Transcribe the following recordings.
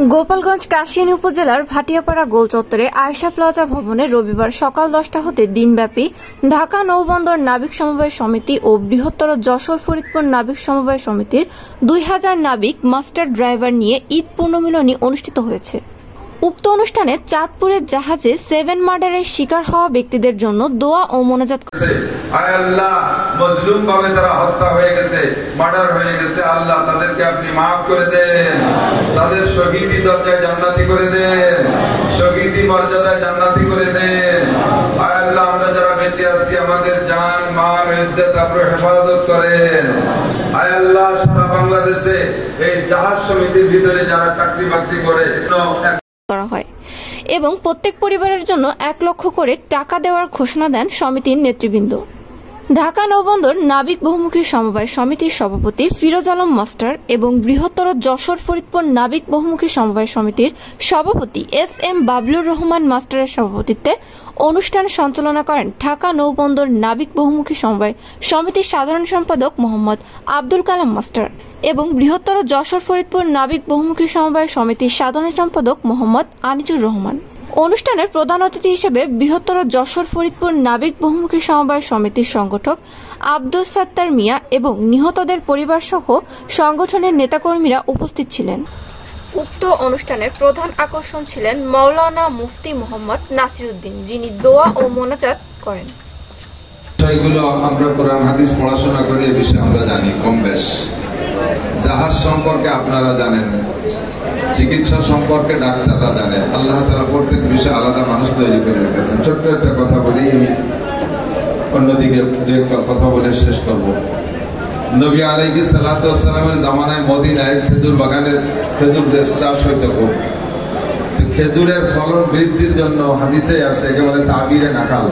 গোপালগঞ্জ কাশিয়ানী উপজেলার ভাটিয়াপাড়া গোল চত্বরে আয়েশা প্লাজা ভবনে রবিবার সকাল 10টা হতে দিনব্যাপী ঢাকা নৌবন্দর নাবিক সমবায় সমিতি ও বৃহত্তর যশোর ফরিদপুর নাবিক সমবায় সমিতির 2000 নাবিক মাস্টার ড্রাইভার নিয়ে ঈদ পুনর্মিলনী অনুষ্ঠিত হয়েছে। উক্ত অনুষ্ঠানে চাঁদপুরের জাহাজে 7 মার্ডারের শিকার হওয়া ব্যক্তিদের জন্য দোয়া ও মোনাজাত আয় আল্লাহ, মজলুম ভাবে তারা হত্যা হয়ে গেছে, মার্ডার হয়ে গেছে, আল্লাহ তাদেরকে আপনি মাফ করে দেন, তাদের শহীদি দরজায় জান্নাতি করে দেন, শহীদি মর্যাদায় জান্নাতি করে দেন। আয় আল্লাহ, আমরা যারা বেঁচে আছি আমাদের জান মাল ইজ্জত আপনি হেফাজত করেন। আয় আল্লাহ, সারা বাংলাদেশে এই জাহাজ সমিতির ভিতরে যারা চাকরি বাকরি করে করা হয় এবং প্রত্যেক পরিবারের জন্য 1 লক্ষ করে টাকা দেওয়ার ঘোষণা দেন সমিতির নেতৃবৃন্দ। ঢাকা নৌবন্দর নাবিক বহুমুখী সমবায় সমিতির সভাপতি ফিরোজ আলম মাস্টার এবং বৃহত্তর যশোর ফরিদপুর নাবিক বহুমুখী সমবায় সমিতির সভাপতি এস.এম. বাবলুর রহমান মাস্টারের সভাপতিত্বে অনুষ্ঠান সঞ্চালনা করেন ঢাকা নৌবন্দর নাবিক বহুমুখী সমবায় সমিতির সাধারণ সম্পাদক মোহাম্মদ আব্দুল কালাম মাস্টার এবং বৃহত্তর যশোর ফরিদপুর নাবিক বহুমুখী সমবায় সমিতির সাধারণ সম্পাদক মোহাম্মদ আনিজুর রহমান। অনুষ্ঠানের প্রধান অতিথি হিসেবে বৃহত্তর যশোর ফরিদপুর নাবিক বহুমুখী সমবায় সমিতির সংগঠক আব্দুস সাত্তার মিয়া এবং নিহতদের পরিবার সহ সংগঠনের নেতাকর্মীরা উপস্থিত ছিলেন। উক্ত অনুষ্ঠানের প্রধান আকর্ষণ ছিলেন মাওলানা মুফতি মোহাম্মদ নাসিরউদ্দিন, যিনি দোয়া ও মোনাজাত করেন। বিষয়গুলো আমরা কোরআন হাদিস পড়াশোনা করে এই বিষয়ে আমরা জানি কম বেশ। জাহাজ সম্পর্কে আপনারা জানেন, চিকিৎসা সম্পর্কে ডাক্তাররা জানে। আল্লাহ তাআলা প্রত্যেক বিষয়ে আলাদা মানুষ তৈরি করে রেখেছেন। ছোট্ট একটা কথা বলি, আমি অন্যদিকে যে কথা বলে শেষ করব। নবী আলাইহিস সালাতু ওয়াস সালামের জামানায় মদিনায় খেজুর বাগানের খেজুর চাষ হইতো খুব। খেজুরের ফলন বৃদ্ধির জন্য হাদিসে আসছে একে বলে তাবিরে নাকাল।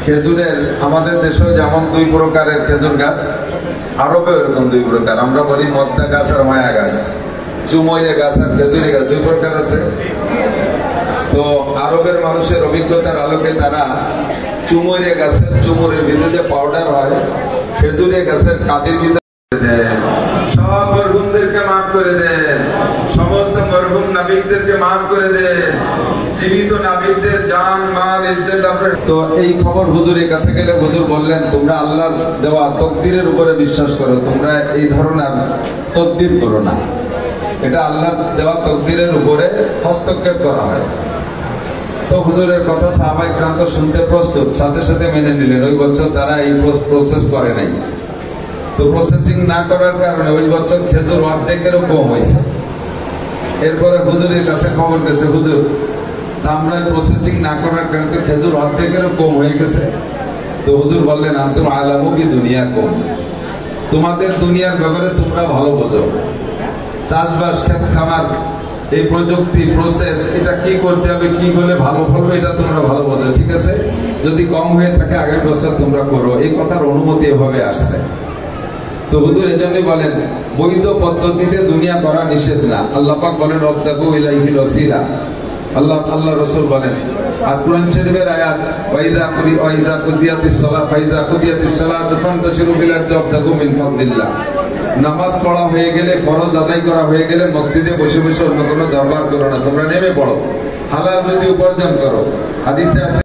খেজুরের আমাদের দেশে যেমন 2 প্রকারের খেজুর গাছ, আরবে এরকম 2 প্রকার। আমরা বলি মদ্দা গাছ আর মায়া গাছ, চুমইরে গাছ আর খেজুরি গাছ 2 প্রকার আছে। তো আরবের মানুষের অভিজ্ঞতার আলোকে তারা চুমইরে গাছের চুমুরের ভিতরে যে পাউডার হয়, খেজুরের গাছের কাদের ভিতরে দেন। সব মরহুমদেরকে মাফ করে দেন, সমস্ত মরহুম নাবিকদেরকে মাফ করে দেন, জীবিত নাবিকদের জান মাল ইজ্জত আপনার। তো এই খবর হুজুরের কাছে গেলে হুজুর বললেন, তোমরা আল্লাহর দেওয়া তকদিরের উপরে বিশ্বাস করো, তোমরা এই ধরনের তদবির করো না। এটা আল্লাহর দেওয়া তকদিরের উপরে হস্তক্ষেপ করা হয়। তো হুজুরের কথা সাহাবায়ে কেরাম তো শুনতে প্রস্তুত, সাথে সাথে মেনে নিলেন। ওই বছর তারা এই প্রসেস করে নাই। তো প্রসেসিং না করার কারণে ওই বছর খেজুর অর্ধেকেরও কম হয়েছে। এরপরে হুজুরের কাছে খবর গেছে, হুজুর আমরা প্রসেসিং না করার কারণে তো খেজুর অর্ধেকেরও কম হয়ে গেছে। তো হুজুর বললেন, আনতুম আলামু বি দুনিয়া কম, তোমাদের দুনিয়ার ব্যাপারে তোমরা ভালো বোঝো। চাষবাস ক্ষেত খামার এই প্রযুক্তি প্রসেস এটা কি করতে হবে, কি করলে ভালো ফলবে, এটা তোমরা ভালো বোঝো। ঠিক আছে, যদি কম হয়ে থাকে আগের বছর তোমরা করো। এই কথার অনুমতি এভাবে আসছে। তো হুজুর এজন্যই বলেন, বৈধ পদ্ধতিতে দুনিয়া করা নিষেধ না। আল্লাহ পাক বলেন, ওয়াবতাগু ইলাইহিল ওয়াসিলা। আল্লাহ রাসূল বলেন। আর কুরআন শরীফের আয়াত, ওয়াইদা কুজিয়াতিস সালাত ফাইজা কুজিয়াতিস সালাত ফান্তাশিরু ফিল আরদি ওয়াবতাগু মিন ফাদলিল্লাহ। নামাজ পড়া হয়ে গেলে, ফরজ আদায় করা হয়ে গেলে মসজিদে বসে বসে অন্য কোনো দরবার করো না, তোমরা নেমে পড়ো, হালাল রুজি উপার্জন করো। হাদিসে আছে